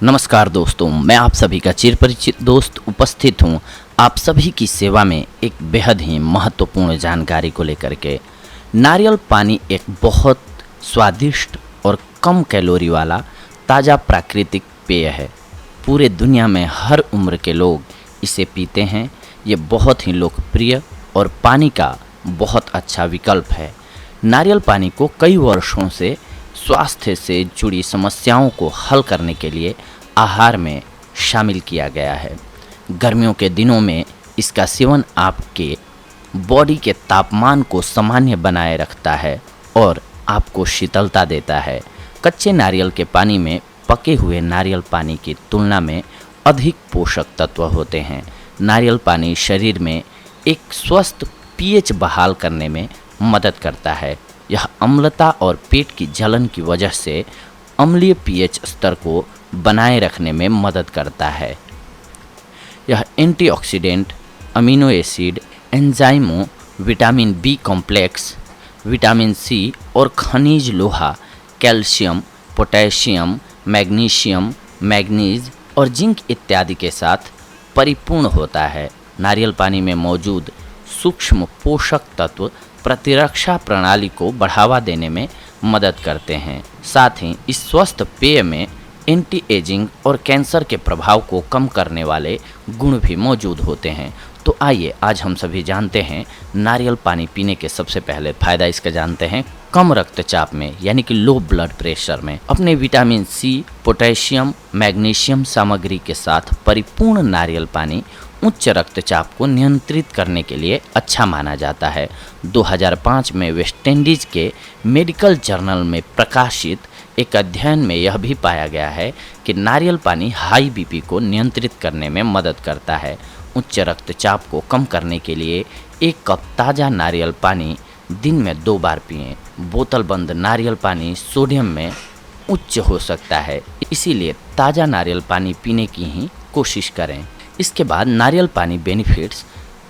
नमस्कार दोस्तों, मैं आप सभी का चिर परिचित दोस्त उपस्थित हूँ आप सभी की सेवा में एक बेहद ही महत्वपूर्ण जानकारी को लेकर के। नारियल पानी एक बहुत स्वादिष्ट और कम कैलोरी वाला ताज़ा प्राकृतिक पेय है। पूरे दुनिया में हर उम्र के लोग इसे पीते हैं। ये बहुत ही लोकप्रिय और पानी का बहुत अच्छा विकल्प है। नारियल पानी को कई वर्षों से स्वास्थ्य से जुड़ी समस्याओं को हल करने के लिए आहार में शामिल किया गया है। गर्मियों के दिनों में इसका सेवन आपके बॉडी के तापमान को सामान्य बनाए रखता है और आपको शीतलता देता है। कच्चे नारियल के पानी में पके हुए नारियल पानी की तुलना में अधिक पोषक तत्व होते हैं। नारियल पानी शरीर में एक स्वस्थ पीएच बहाल करने में मदद करता है। यह अम्लता और पेट की जलन की वजह से अम्लीय पीएच स्तर को बनाए रखने में मदद करता है। यह एंटीऑक्सीडेंट, अमीनो एसिड, एंजाइमों, vitamin B complex, vitamin C और खनिज लोहा, कैल्शियम, पोटेशियम, मैग्नीशियम, मैग्नीज और जिंक इत्यादि के साथ परिपूर्ण होता है। नारियल पानी में मौजूद सूक्ष्म पोषक तत्व प्रतिरक्षा प्रणाली को बढ़ावा देने में मदद करते हैं। साथ ही इस स्वस्थ पेय में एंटी एजिंग और कैंसर के प्रभाव को कम करने वाले गुण भी मौजूद होते हैं। तो आइए आज हम सभी जानते हैं नारियल पानी पीने के सबसे पहले फ़ायदा इसका जानते हैं। कम रक्तचाप में यानी कि लो ब्लड प्रेशर में अपने विटामिन सी, पोटेशियम, मैग्नीशियम सामग्री के साथ परिपूर्ण नारियल पानी उच्च रक्तचाप को नियंत्रित करने के लिए अच्छा माना जाता है। 2005 में वेस्टइंडीज़ के मेडिकल जर्नल में प्रकाशित एक अध्ययन में यह भी पाया गया है कि नारियल पानी हाई बीपी को नियंत्रित करने में मदद करता है। उच्च रक्तचाप को कम करने के लिए 1 कप ताज़ा नारियल पानी दिन में 2 बार पिएं। बोतलबंद नारियल पानी सोडियम में उच्च हो सकता है, इसीलिए ताज़ा नारियल पानी पीने की ही कोशिश करें। इसके बाद नारियल पानी बेनिफिट्स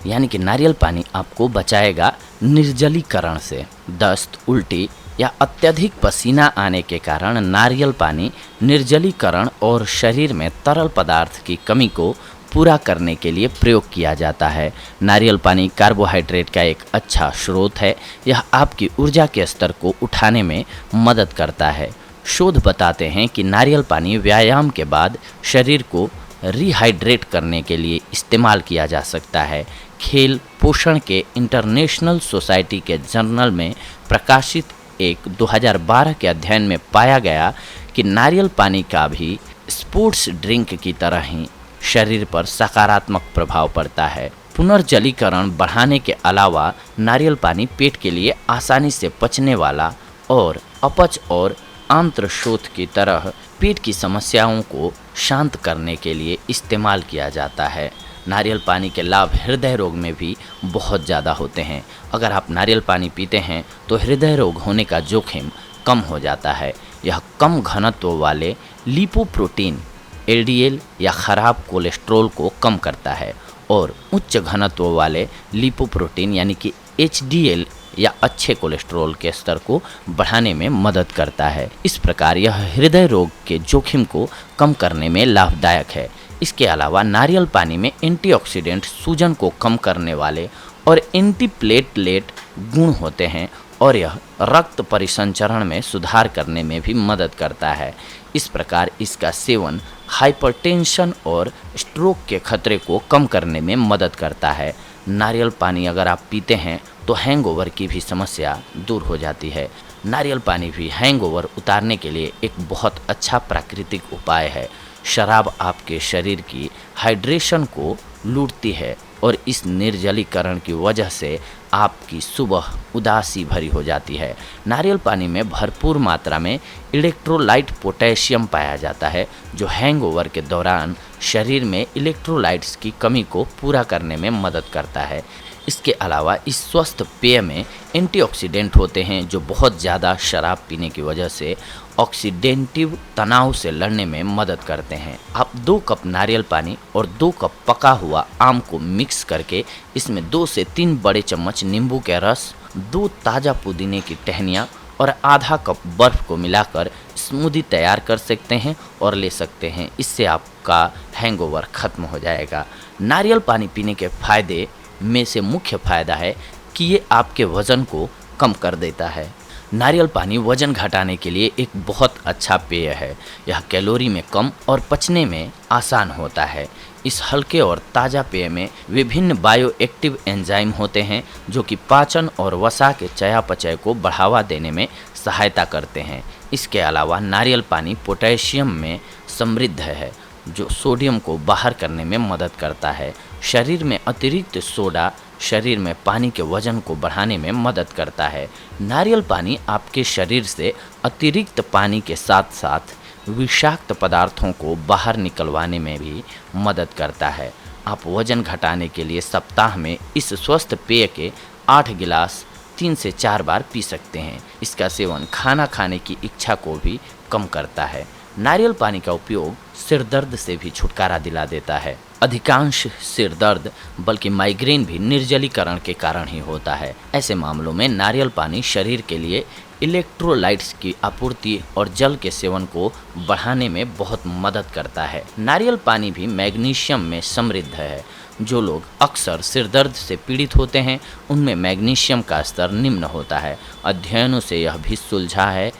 यानी कि नारियल पानी आपको बचाएगा निर्जलीकरण से। दस्त, उल्टी या अत्यधिक पसीना आने के कारण नारियल पानी निर्जलीकरण और शरीर में तरल पदार्थ की कमी को पूरा करने के लिए प्रयोग किया जाता है। नारियल पानी कार्बोहाइड्रेट का एक अच्छा स्रोत है। यह आपकी ऊर्जा के स्तर को उठाने में मदद करता है। शोध बताते हैं कि नारियल पानी व्यायाम के बाद शरीर को रिहाइड्रेट करने के लिए इस्तेमाल किया जा सकता है। खेल पोषण के इंटरनेशनल सोसाइटी के जर्नल में प्रकाशित एक 2012 के अध्ययन में पाया गया कि नारियल पानी का भी स्पोर्ट्स ड्रिंक की तरह ही शरीर पर सकारात्मक प्रभाव पड़ता है। पुनर्जलीकरण बढ़ाने के अलावा नारियल पानी पेट के लिए आसानी से पचने वाला और अपच और आंत्रशोथ की तरह पेट की समस्याओं को शांत करने के लिए इस्तेमाल किया जाता है। नारियल पानी के लाभ हृदय रोग में भी बहुत ज़्यादा होते हैं। अगर आप नारियल पानी पीते हैं तो हृदय रोग होने का जोखिम कम हो जाता है। यह कम घनत्व वाले लिपोप्रोटीन एलडीएल या ख़राब कोलेस्ट्रॉल को कम करता है और उच्च घनत्व वाले लिपोप्रोटीन यानी कि एचडीएल या अच्छे कोलेस्ट्रॉल के स्तर को बढ़ाने में मदद करता है। इस प्रकार यह हृदय रोग के जोखिम को कम करने में लाभदायक है। इसके अलावा नारियल पानी में एंटीऑक्सीडेंट, सूजन को कम करने वाले और एंटीप्लेटलेट गुण होते हैं और यह रक्त परिसंचरण में सुधार करने में भी मदद करता है। इस प्रकार इसका सेवन हाइपरटेंशन और स्ट्रोक के खतरे को कम करने में मदद करता है। नारियल पानी अगर आप पीते हैं तो हैंगओवर की भी समस्या दूर हो जाती है। नारियल पानी भी हैंगओवर उतारने के लिए एक बहुत अच्छा प्राकृतिक उपाय है। शराब आपके शरीर की हाइड्रेशन को लूटती है और इस निर्जलीकरण की वजह से आपकी सुबह उदासी भरी हो जाती है। नारियल पानी में भरपूर मात्रा में इलेक्ट्रोलाइट पोटेशियम पाया जाता है, जो हैंगओवर के दौरान शरीर में इलेक्ट्रोलाइट्स की कमी को पूरा करने में मदद करता है। इसके अलावा इस स्वस्थ पेय में एंटीऑक्सीडेंट होते हैं, जो बहुत ज़्यादा शराब पीने की वजह से ऑक्सीडेंटिव तनाव से लड़ने में मदद करते हैं। आप 2 कप नारियल पानी और 2 कप पका हुआ आम को मिक्स करके इसमें 2 से 3 बड़े चम्मच नींबू के रस, 2 ताज़ा पुदीने की टहनियाँ और आधा कप बर्फ़ को मिलाकर स्मूदी तैयार कर सकते हैं और ले सकते हैं। इससे आपका हैंगओवर ख़त्म हो जाएगा। नारियल पानी पीने के फ़ायदे में से मुख्य फ़ायदा है कि ये आपके वज़न को कम कर देता है। नारियल पानी वज़न घटाने के लिए एक बहुत अच्छा पेय है। यह कैलोरी में कम और पचने में आसान होता है। इस हल्के और ताज़ा पेय में विभिन्न बायोएक्टिव एंजाइम होते हैं जो कि पाचन और वसा के चयापचय को बढ़ावा देने में सहायता करते हैं। इसके अलावा नारियल पानी पोटेशियम में समृद्ध है जो सोडियम को बाहर करने में मदद करता है। शरीर में अतिरिक्त सोडा शरीर में पानी के वजन को बढ़ाने में मदद करता है। नारियल पानी आपके शरीर से अतिरिक्त पानी के साथ साथ विषाक्त पदार्थों को बाहर निकलवाने में भी मदद करता है। आप वजन घटाने के लिए सप्ताह में इस स्वस्थ पेय के 8 गिलास 3 से 4 बार पी सकते हैं। इसका सेवन खाना खाने की इच्छा को भी कम करता है। नारियल पानी का उपयोग सिर दर्द से भी छुटकारा दिला देता है। अधिकांश सिर दर्द बल्कि माइग्रेन भी निर्जलीकरण के कारण ही होता है। ऐसे मामलों में नारियल पानी शरीर के लिए इलेक्ट्रोलाइट्स की आपूर्ति और जल के सेवन को बढ़ाने में बहुत मदद करता है। नारियल पानी भी मैग्नीशियम में समृद्ध है। जो लोग अक्सर सिर दर्द से पीड़ित होते हैं उनमें मैग्नीशियम का स्तर निम्न होता है। अध्ययनों से यह भी सुलझा है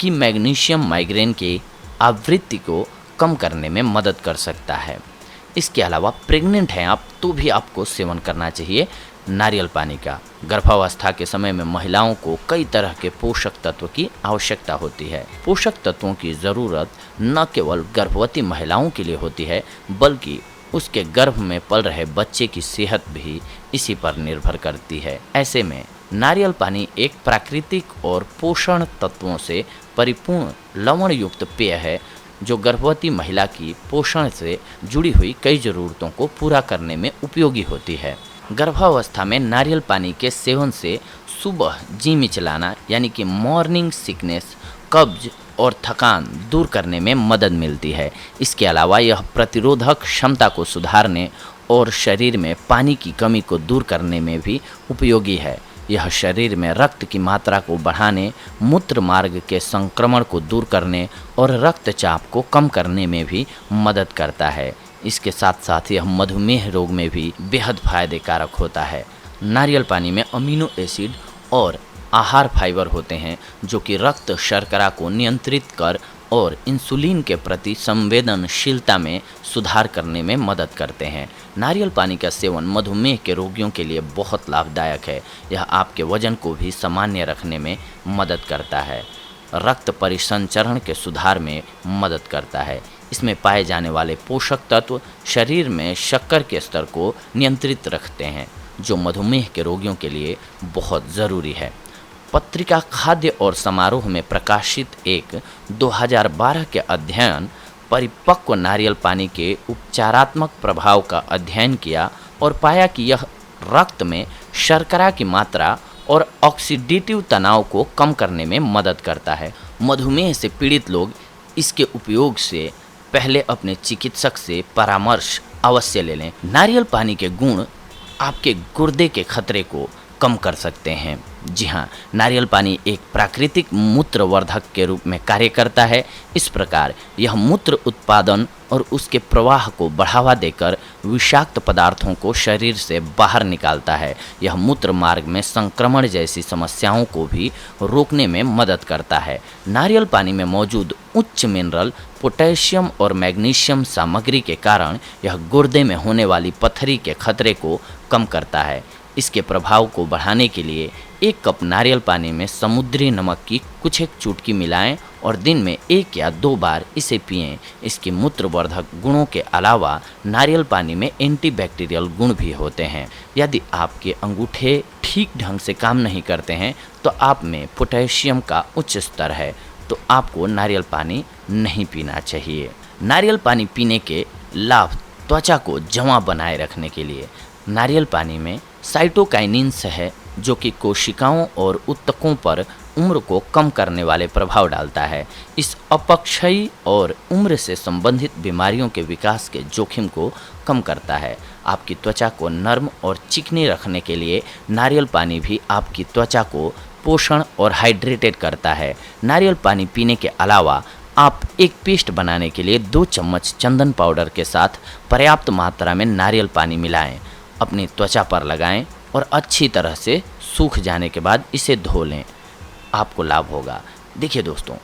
कि मैग्नीशियम माइग्रेन की आवृत्ति को कम करने में मदद कर सकता है। इसके अलावा प्रेग्नेंट हैं आप तो भी आपको सेवन करना चाहिए नारियल पानी का। गर्भावस्था के समय में महिलाओं को कई तरह के पोषक तत्व की आवश्यकता होती है। पोषक तत्वों की ज़रूरत न केवल गर्भवती महिलाओं के लिए होती है बल्कि उसके गर्भ में पल रहे बच्चे की सेहत भी इसी पर निर्भर करती है। ऐसे में नारियल पानी एक प्राकृतिक और पोषण तत्वों से परिपूर्ण लवण युक्त पेय है जो गर्भवती महिला की पोषण से जुड़ी हुई कई ज़रूरतों को पूरा करने में उपयोगी होती है। गर्भावस्था में नारियल पानी के सेवन से सुबह जी मिचलाना यानी कि मॉर्निंग सिकनेस, कब्ज और थकान दूर करने में मदद मिलती है। इसके अलावा यह प्रतिरोधक क्षमता को सुधारने और शरीर में पानी की कमी को दूर करने में भी उपयोगी है। यह शरीर में रक्त की मात्रा को बढ़ाने, मूत्र मार्ग के संक्रमण को दूर करने और रक्तचाप को कम करने में भी मदद करता है। इसके साथ साथ यह मधुमेह रोग में भी बेहद फायदेकारक होता है। नारियल पानी में अमीनो एसिड और आहार फाइबर होते हैं जो कि रक्त शर्करा को नियंत्रित कर और इंसुलिन के प्रति संवेदनशीलता में सुधार करने में मदद करते हैं। नारियल पानी का सेवन मधुमेह के रोगियों के लिए बहुत लाभदायक है। यह आपके वजन को भी सामान्य रखने में मदद करता है। रक्त परिसंचरण के सुधार में मदद करता है। इसमें पाए जाने वाले पोषक तत्व शरीर में शक्कर के स्तर को नियंत्रित रखते हैं जो मधुमेह के रोगियों के लिए बहुत ज़रूरी है। पत्रिका खाद्य और समारोह में प्रकाशित एक 2012 के अध्ययन परिपक्व नारियल पानी के उपचारात्मक प्रभाव का अध्ययन किया और पाया कि यह रक्त में शर्करा की मात्रा और ऑक्सीडेटिव तनाव को कम करने में मदद करता है। मधुमेह से पीड़ित लोग इसके उपयोग से पहले अपने चिकित्सक से परामर्श अवश्य ले लें। नारियल पानी के गुण आपके गुर्दे के खतरे को कम कर सकते हैं। जी हाँ, नारियल पानी एक प्राकृतिक मूत्रवर्धक के रूप में कार्य करता है। इस प्रकार यह मूत्र उत्पादन और उसके प्रवाह को बढ़ावा देकर विषाक्त पदार्थों को शरीर से बाहर निकालता है। यह मूत्र मार्ग में संक्रमण जैसी समस्याओं को भी रोकने में मदद करता है। नारियल पानी में मौजूद उच्च मिनरल, पोटेशियम और मैग्नीशियम सामग्री के कारण यह गुर्दे में होने वाली पथरी के खतरे को कम करता है। इसके प्रभाव को बढ़ाने के लिए 1 कप नारियल पानी में समुद्री नमक की कुछ एक चुटकी मिलाएं और दिन में 1 या 2 बार इसे पिएं। इसके मूत्रवर्धक गुणों के अलावा नारियल पानी में एंटीबैक्टीरियल गुण भी होते हैं। यदि आपके अंगूठे ठीक ढंग से काम नहीं करते हैं तो आप में पोटेशियम का उच्च स्तर है तो आपको नारियल पानी नहीं पीना चाहिए। नारियल पानी पीने के लाभ त्वचा को जमा बनाए रखने के लिए नारियल पानी में साइटोकाइनिन्स है जो कि कोशिकाओं और ऊतकों पर उम्र को कम करने वाले प्रभाव डालता है। इस अपक्षयी और उम्र से संबंधित बीमारियों के विकास के जोखिम को कम करता है। आपकी त्वचा को नर्म और चिकनी रखने के लिए नारियल पानी भी आपकी त्वचा को पोषण और हाइड्रेटेड करता है। नारियल पानी पीने के अलावा आप एक पेस्ट बनाने के लिए 2 चम्मच चंदन पाउडर के साथ पर्याप्त मात्रा में नारियल पानी मिलाएं, अपनी त्वचा पर लगाएं और अच्छी तरह से सूख जाने के बाद इसे धो लें। आपको लाभ होगा। देखिए दोस्तों,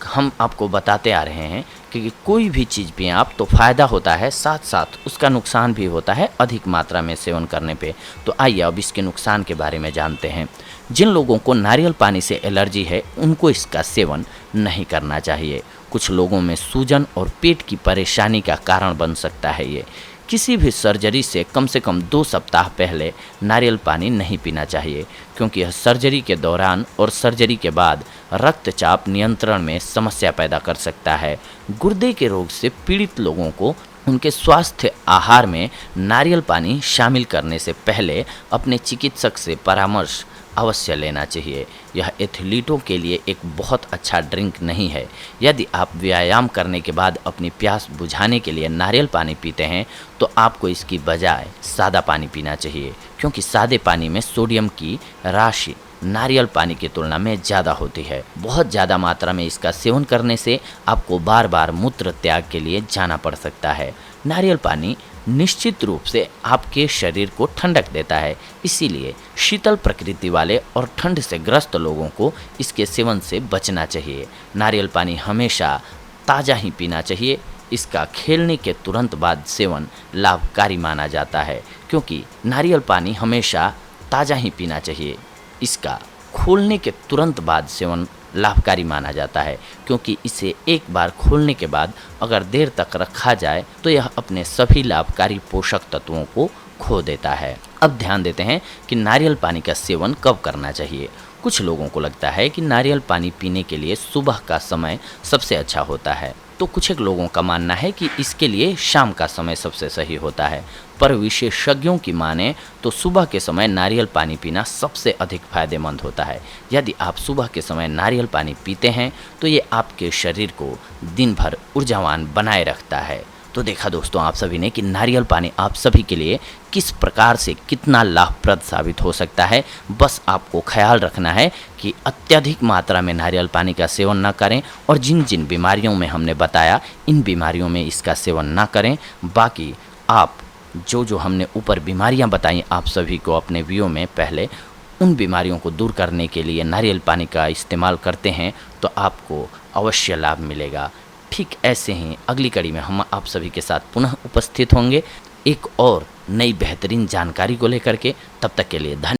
हम आपको बताते आ रहे हैं कि कोई भी चीज़ पिएं आप तो फ़ायदा होता है, साथ साथ उसका नुकसान भी होता है अधिक मात्रा में सेवन करने पे। तो आइए अब इसके नुकसान के बारे में जानते हैं। जिन लोगों को नारियल पानी से एलर्जी है उनको इसका सेवन नहीं करना चाहिए। कुछ लोगों में सूजन और पेट की परेशानी का कारण बन सकता है ये। किसी भी सर्जरी से कम 2 सप्ताह पहले नारियल पानी नहीं पीना चाहिए, क्योंकि यह सर्जरी के दौरान और सर्जरी के बाद रक्तचाप नियंत्रण में समस्या पैदा कर सकता है। गुर्दे के रोग से पीड़ित लोगों को उनके स्वास्थ्य आहार में नारियल पानी शामिल करने से पहले अपने चिकित्सक से परामर्श अवश्य लेना चाहिए। यह एथलीटों के लिए एक बहुत अच्छा ड्रिंक नहीं है। यदि आप व्यायाम करने के बाद अपनी प्यास बुझाने के लिए नारियल पानी पीते हैं तो आपको इसकी बजाय सादा पानी पीना चाहिए, क्योंकि सादे पानी में सोडियम की राशि नारियल पानी की तुलना में ज़्यादा होती है। बहुत ज़्यादा मात्रा में इसका सेवन करने से आपको बार बार मूत्र त्याग के लिए जाना पड़ सकता है। नारियल पानी निश्चित रूप से आपके शरीर को ठंडक देता है, इसीलिए शीतल प्रकृति वाले और ठंड से ग्रस्त लोगों को इसके सेवन से बचना चाहिए। नारियल पानी हमेशा ताज़ा ही पीना चाहिए। इसका खेलने के तुरंत बाद सेवन लाभकारी माना जाता है, क्योंकि नारियल पानी हमेशा ताज़ा ही पीना चाहिए। इसका खोलने के तुरंत बाद सेवन लाभकारी माना जाता है, क्योंकि इसे एक बार खोलने के बाद अगर देर तक रखा जाए तो यह अपने सभी लाभकारी पोषक तत्वों को खो देता है। अब ध्यान देते हैं कि नारियल पानी का सेवन कब करना चाहिए। कुछ लोगों को लगता है कि नारियल पानी पीने के लिए सुबह का समय सबसे अच्छा होता है, तो कुछ एक लोगों का मानना है कि इसके लिए शाम का समय सबसे सही होता है। पर विशेषज्ञों की माने तो सुबह के समय नारियल पानी पीना सबसे अधिक फायदेमंद होता है। यदि आप सुबह के समय नारियल पानी पीते हैं तो ये आपके शरीर को दिन भर ऊर्जावान बनाए रखता है। तो देखा दोस्तों आप सभी ने कि नारियल पानी आप सभी के लिए किस प्रकार से कितना लाभप्रद साबित हो सकता है। बस आपको ख्याल रखना है कि अत्यधिक मात्रा में नारियल पानी का सेवन न करें, और जिन जिन बीमारियों में हमने बताया इन बीमारियों में इसका सेवन न करें। बाकी आप जो हमने ऊपर बीमारियां बताई आप सभी को अपने वीडियो में पहले, उन बीमारियों को दूर करने के लिए नारियल पानी का इस्तेमाल करते हैं तो आपको अवश्य लाभ मिलेगा। ठीक ऐसे ही अगली कड़ी में हम आप सभी के साथ पुनः उपस्थित होंगे एक और नई बेहतरीन जानकारी को लेकर के। तब तक के लिए धन्यवाद।